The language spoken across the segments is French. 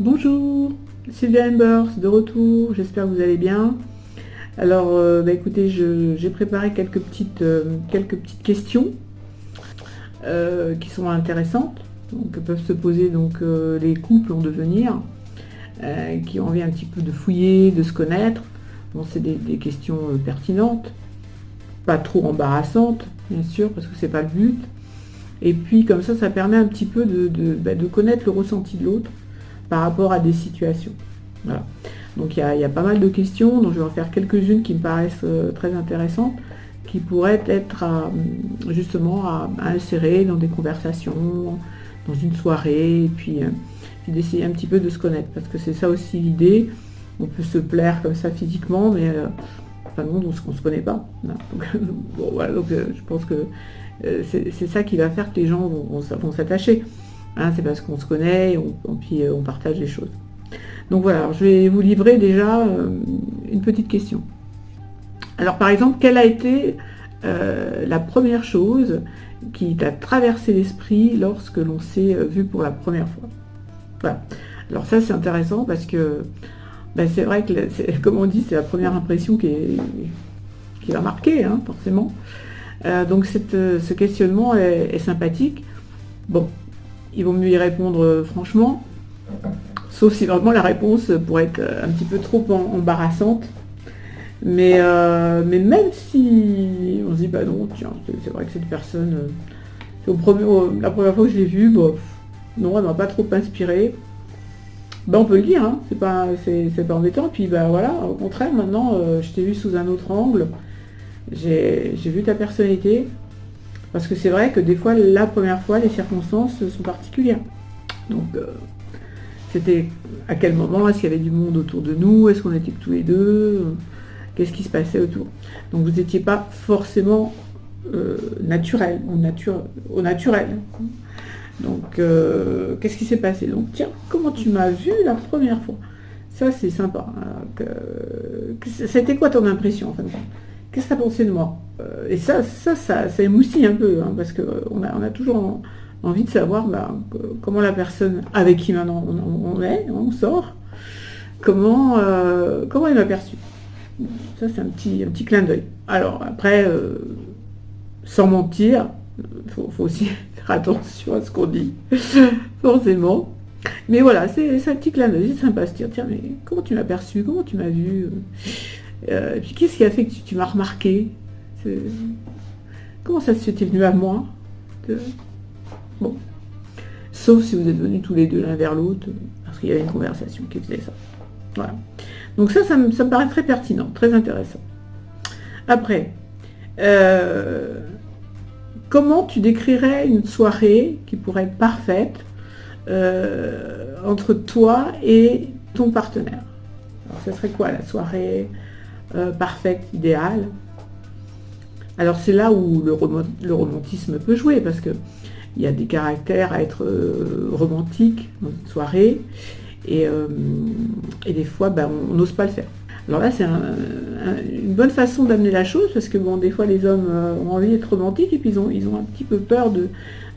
Bonjour, Sylvia Embers de retour, j'espère que vous allez bien. Alors, écoutez, j'ai préparé quelques petites questions qui sont intéressantes, donc que peuvent se poser les couples en devenir, qui ont envie un petit peu de fouiller, de se connaître. Bon, c'est des questions pertinentes, pas trop embarrassantes, bien sûr, parce que c'est pas le but. Et puis comme ça permet un petit peu de connaître le ressenti de l'autre par rapport à des situations. Voilà. Donc il y a pas mal de questions, donc je vais en faire quelques-unes qui me paraissent très intéressantes, qui pourraient être justement à insérer dans des conversations, dans une soirée, et puis d'essayer un petit peu de se connaître, parce que c'est ça aussi l'idée. On peut se plaire comme ça physiquement, mais non, on ne se connaît pas. Voilà. Donc, je pense que c'est ça qui va faire que les gens vont s'attacher. Hein, c'est parce qu'on se connaît, puis on partage les choses. Donc voilà, alors je vais vous livrer déjà une petite question. Alors par exemple, quelle a été la première chose qui t'a traversé l'esprit lorsque l'on s'est vu pour la première fois? Voilà. Alors ça c'est intéressant parce que c'est vrai que, comme on dit, c'est la première impression qui va marquer, hein, forcément. Donc ce questionnement est sympathique. Bon, il vaut mieux y répondre franchement, sauf si vraiment la réponse pourrait être un petit peu trop embarrassante. Mais même si on se dit, bah non, tiens, c'est vrai que cette personne, la première fois que je l'ai vue, non, elle m'a pas trop inspirée. On peut le dire, hein, c'est pas embêtant. Puis voilà, au contraire, maintenant, je t'ai vu sous un autre angle. J'ai vu ta personnalité. Parce que c'est vrai que des fois, la première fois, les circonstances sont particulières. Donc, c'était à quel moment? Est-ce qu'il y avait du monde autour de nous? Est-ce qu'on était que tous les deux? Qu'est-ce qui se passait autour? Donc, vous n'étiez pas forcément naturel, au naturel. Donc, qu'est-ce qui s'est passé? Donc, tiens, comment tu m'as vu la première fois? Ça, c'est sympa. C'était quoi ton impression, en fin de compte? Qu'est-ce que tu as pensé de moi? Et ça émoustille un peu, hein, parce qu'on a toujours envie de savoir comment la personne avec qui maintenant on sort, comment il m'a perçu. Ça, c'est un petit clin d'œil. Alors, après, sans mentir, il faut aussi faire attention à ce qu'on dit, forcément. Mais voilà, c'est un petit clin d'œil, c'est sympa de se dire, tiens, mais comment tu m'as perçu? Comment tu m'as vu? Et puis qu'est-ce qui a fait que tu m'as remarqué? Comment ça se fait, t'es venu à moi? Bon. Sauf si vous êtes venus tous les deux l'un vers l'autre, parce qu'il y avait une conversation qui faisait ça. Voilà. Donc ça me paraît très pertinent, très intéressant. Après, comment tu décrirais une soirée qui pourrait être parfaite entre toi et ton partenaire? Alors, ce serait quoi la soirée parfaite, idéale? Alors c'est là où le romantisme peut jouer, parce que il y a des caractères à être romantique dans une soirée, et des fois on n'ose pas le faire. Alors là c'est une bonne façon d'amener la chose, parce que des fois les hommes ont envie d'être romantiques, et puis ils ont un petit peu peur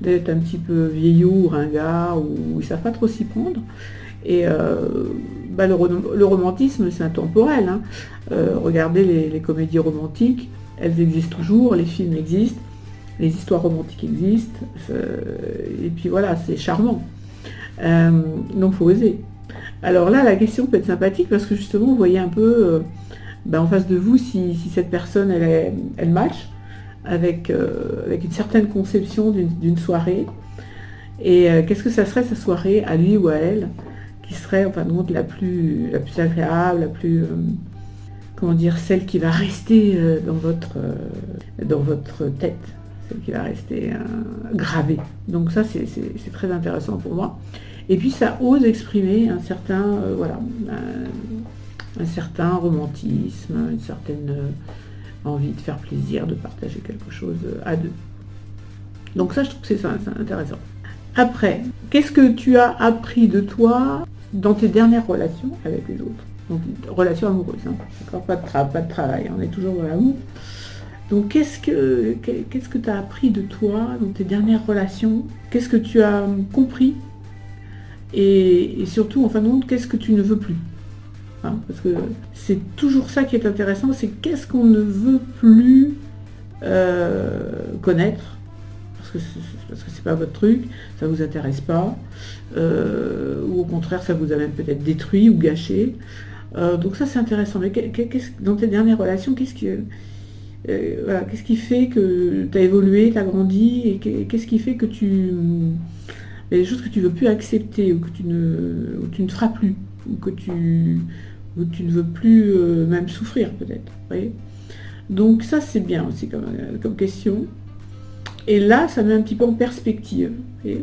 d'être un petit peu vieillot, ringard, ou ils savent pas trop s'y prendre. Et le romantisme, c'est intemporel. Hein. Regardez les comédies romantiques, elles existent toujours, les films existent, les histoires romantiques existent, et puis voilà, c'est charmant. Donc il faut oser. Alors là, la question peut être sympathique, parce que justement, vous voyez un peu en face de vous si cette personne, elle match avec une certaine conception d'une soirée. Et qu'est-ce que ça serait, sa soirée, à lui ou à elle, qui serait en fin de compte la plus agréable, la plus celle qui va rester dans votre tête, celle qui va rester gravée. Donc ça c'est très intéressant pour moi. Et puis ça ose exprimer un certain romantisme, une certaine envie de faire plaisir, de partager quelque chose à deux. Donc ça, je trouve que c'est intéressant. Après, qu'est-ce que tu as appris de toi dans tes dernières relations avec les autres? Donc, relations amoureuses, hein. D'accord, pas de travail, on est toujours dans l'amour. Donc, qu'est-ce que tu as appris de toi dans tes dernières relations? Qu'est-ce que tu as compris et surtout, en fin de compte, qu'est-ce que tu ne veux plus, hein, parce que c'est toujours ça qui est intéressant, c'est qu'est-ce qu'on ne veut plus connaître, parce que c'est pas votre truc, ça vous intéresse pas, ou au contraire, ça vous a même peut-être détruit ou gâché. Donc ça, c'est intéressant. Mais dans tes dernières relations, qu'est-ce qui fait que tu as évolué, tu as grandi, et qu'est-ce qui fait que il y a des choses que tu ne veux plus accepter, ou que tu ne feras plus, ou que tu ne veux plus même souffrir peut-être. Vous voyez, donc ça, c'est bien aussi comme question. Et là, ça met un petit peu en perspective,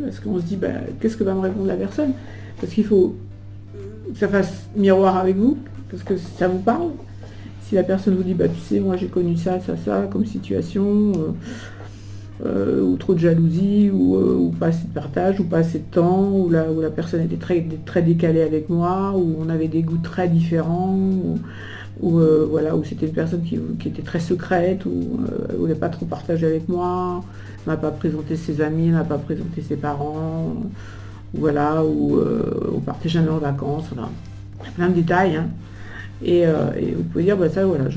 parce qu'on se dit, qu'est-ce que va me répondre la personne? Parce qu'il faut que ça fasse miroir avec vous, parce que ça vous parle. Si la personne vous dit, tu sais, moi j'ai connu ça comme situation, ou trop de jalousie, ou pas assez de partage, ou pas assez de temps, où la personne était très décalée avec moi, où on avait des goûts très différents, où c'était une personne qui était très secrète, où elle ne voulait pas trop partager avec moi, ne m'a pas présenté ses amis, ne m'a pas présenté ses parents, où on partait jamais en vacances, voilà. Il y a plein de détails, hein. Et vous pouvez dire, ça, voilà, non,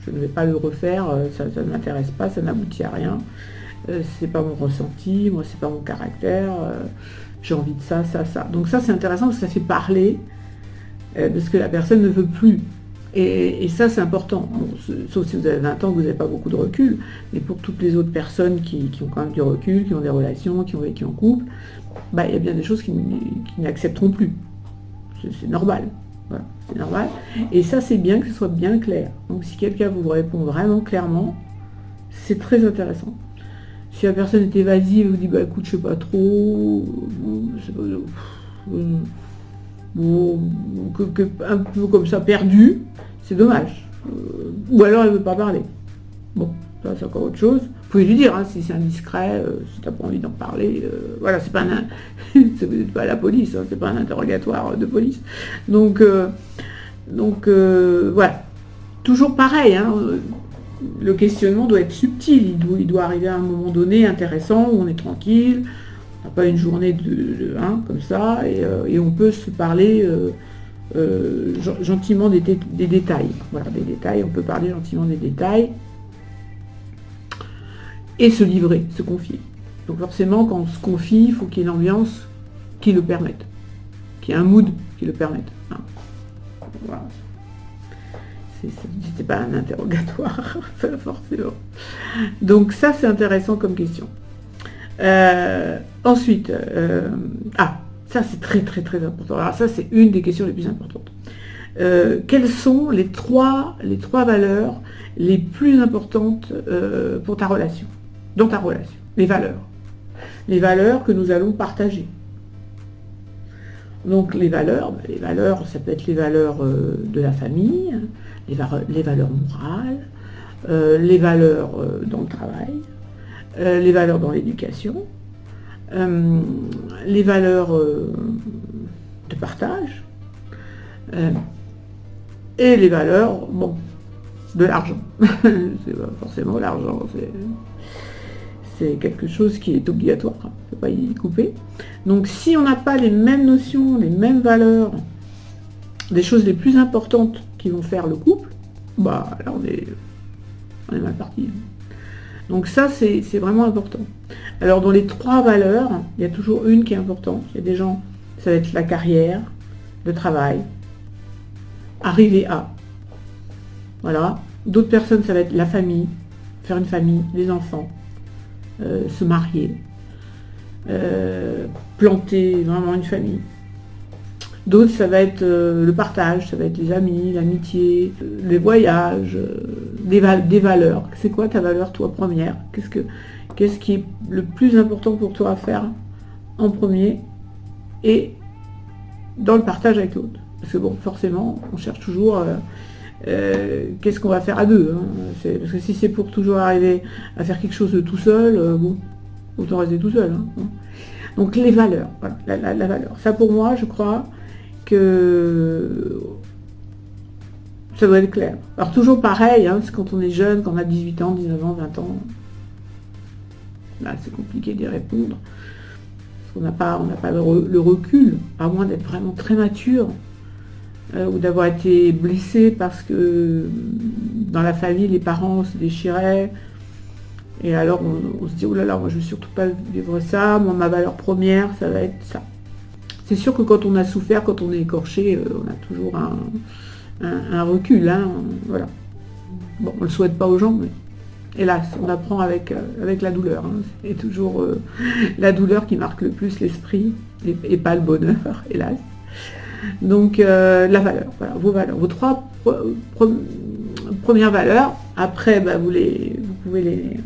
je ne vais pas le refaire, ça ne m'intéresse pas, ça n'aboutit à rien, c'est pas mon ressenti, moi c'est pas mon caractère, j'ai envie de ça. Donc ça, c'est intéressant parce que ça fait parler de ce que la personne ne veut plus. Et ça, c'est important. Bon, sauf si vous avez 20 ans, que vous n'avez pas beaucoup de recul, mais pour toutes les autres personnes qui ont quand même du recul, qui ont des relations, qui ont vécu en couple, il y a bien des choses qui n'accepteront plus. C'est normal. Voilà, c'est normal. Et ça, c'est bien que ce soit bien clair. Donc si quelqu'un vous répond vraiment clairement, c'est très intéressant. Si la personne est évasive et vous dit, écoute, je sais pas trop, un peu comme ça, perdu, c'est dommage. Ou alors elle ne veut pas parler. Bon, ça c'est encore autre chose. Vous pouvez lui dire, hein, si c'est indiscret, si tu n'as pas envie d'en parler, voilà, c'est pas pas la police, hein, c'est pas un interrogatoire de police. Donc voilà. Toujours pareil, hein, le questionnement doit être subtil, il doit arriver à un moment donné intéressant, où on est tranquille, on n'a pas une journée comme ça, et on peut se parler gentiment des détails. Voilà, des détails, on peut parler gentiment des détails, et se livrer, se confier. Donc forcément, quand on se confie, il faut qu'il y ait une ambiance qui le permette, qu'il y ait un mood qui le permette. Hein. Voilà. C'était pas un interrogatoire, forcément. Donc ça, c'est intéressant comme question. Ensuite, ça c'est très très très important. Alors ça, c'est une des questions les plus importantes. Quelles sont les trois valeurs les plus importantes pour ta relation, dans ta relation? Les valeurs que nous allons partager. Donc les valeurs, ça peut être les valeurs de la famille, les valeurs morales, les valeurs dans le travail, les valeurs dans l'éducation, les valeurs de partage, et les valeurs, de l'argent. C'est pas forcément l'argent, c'est quelque chose qui est obligatoire, on ne peut pas y couper. Donc si on n'a pas les mêmes notions, les mêmes valeurs, des choses les plus importantes qui vont faire le couple, là on est mal parti. Donc ça, c'est vraiment important. Alors dans les trois valeurs, il y a toujours une qui est importante. Il y a des gens, ça va être la carrière, le travail, arriver à. Voilà. D'autres personnes, ça va être la famille, faire une famille, les enfants, se marier, planter vraiment une famille. D'autres, ça va être le partage, ça va être les amis, l'amitié, les voyages, des valeurs. C'est quoi ta valeur, toi, première? Qu'est-ce qui est le plus important pour toi à faire en premier et dans le partage avec l'autre? Parce que forcément, on cherche toujours qu'est-ce qu'on va faire à deux. Hein. Parce que si c'est pour toujours arriver à faire quelque chose de tout seul, autant rester tout seul. Hein. Donc les valeurs, voilà, la valeur. Ça pour moi, je crois que ça doit être clair. Alors toujours pareil, hein, c'est quand on est jeune, quand on a 18 ans, 19 ans, 20 ans, là c'est compliqué d'y répondre. qu'on n'a pas le recul, à moins d'être vraiment très mature, ou d'avoir été blessé parce que dans la famille, les parents se déchiraient. Et alors, on se dit, oh là là, moi je ne veux surtout pas vivre ça, moi ma valeur première, ça va être ça. C'est sûr que quand on a souffert, quand on est écorché, on a toujours un recul, hein, voilà. Bon, on ne le souhaite pas aux gens, mais hélas, on apprend avec la douleur. Hein. C'est toujours la douleur qui marque le plus l'esprit, et pas le bonheur, hélas. Donc, la valeur, voilà, vos valeurs, vos 3 premières valeurs. Après, bah, vous pouvez les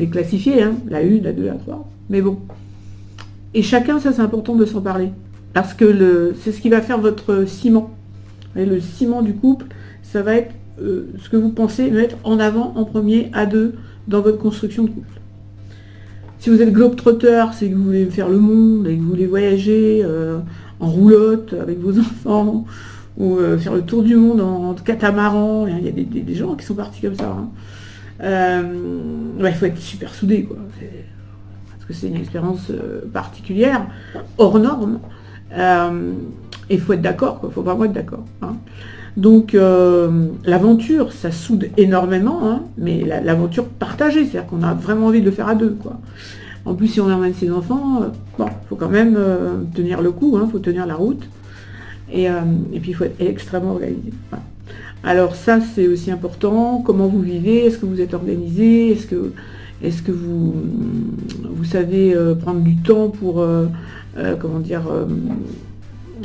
classifier, hein, la 1, la 2, la 3. Mais bon. Et chacun, ça c'est important de s'en parler. Parce que c'est ce qui va faire votre ciment. Et le ciment du couple, ça va être ce que vous pensez mettre en avant en premier à 2 dans votre construction de couple. Si vous êtes globe-trotter, c'est que vous voulez faire le monde et que vous voulez voyager en roulotte avec vos enfants ou faire le tour du monde en catamaran. Il y a des gens qui sont partis comme ça. Hein. Il faut être super soudé, quoi. Parce que c'est une expérience particulière, hors norme. Et il faut être d'accord, quoi. Il faut vraiment être d'accord. Hein. Donc, l'aventure, ça soude énormément, hein, mais l'aventure partagée, c'est-à-dire qu'on a vraiment envie de le faire à 2, quoi. En plus, si on emmène ses enfants, bon, il faut quand même tenir le coup, il faut tenir la route. Et puis, il faut être extrêmement organisé. Voilà. Alors ça, c'est aussi important. Comment vous vivez? Est-ce que vous êtes organisé? Est-ce que vous savez prendre du temps pour,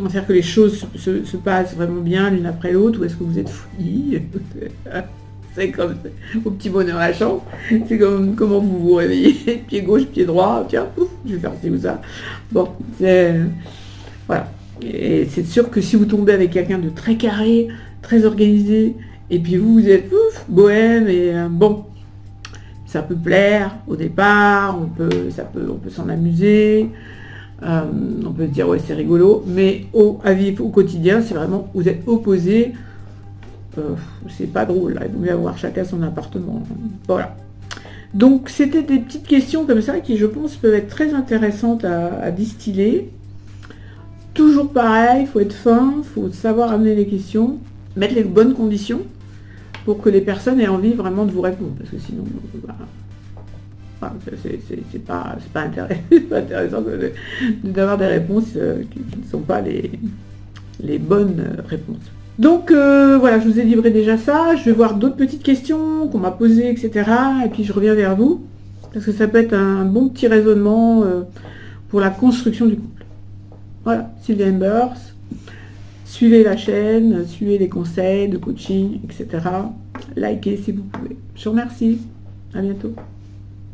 faire que les choses se passent vraiment bien l'une après l'autre? Ou est-ce que vous êtes fouillis? C'est comme au petit bonheur à la chambre. C'est comme comment vous vous réveillez, pied gauche, pied droit, tiens, ouf, je vais faire ci ou ça. Bon, voilà. Et c'est sûr que si vous tombez avec quelqu'un de très carré, très organisé, et puis vous êtes ouf, bohème, et bon, ça peut plaire au départ, on peut s'en amuser, on peut se dire ouais c'est rigolo, mais à vivre au quotidien, c'est vraiment vous êtes opposés. C'est pas drôle, là. Il vaut mieux avoir chacun son appartement. Voilà. Donc c'était des petites questions comme ça qui je pense peuvent être très intéressantes à distiller. Toujours pareil, il faut être fin, il faut savoir amener les questions, mettre les bonnes conditions pour que les personnes aient envie vraiment de vous répondre. Parce que sinon, c'est pas intéressant d'avoir des réponses qui ne sont pas les bonnes réponses. Donc voilà, je vous ai livré déjà ça. Je vais voir d'autres petites questions qu'on m'a posées, etc. Et puis je reviens vers vous. Parce que ça peut être un bon petit raisonnement pour la construction du couple. Voilà, Sylvia Embers. Suivez la chaîne, suivez les conseils de coaching, etc. Likez si vous pouvez. Je vous remercie. À bientôt.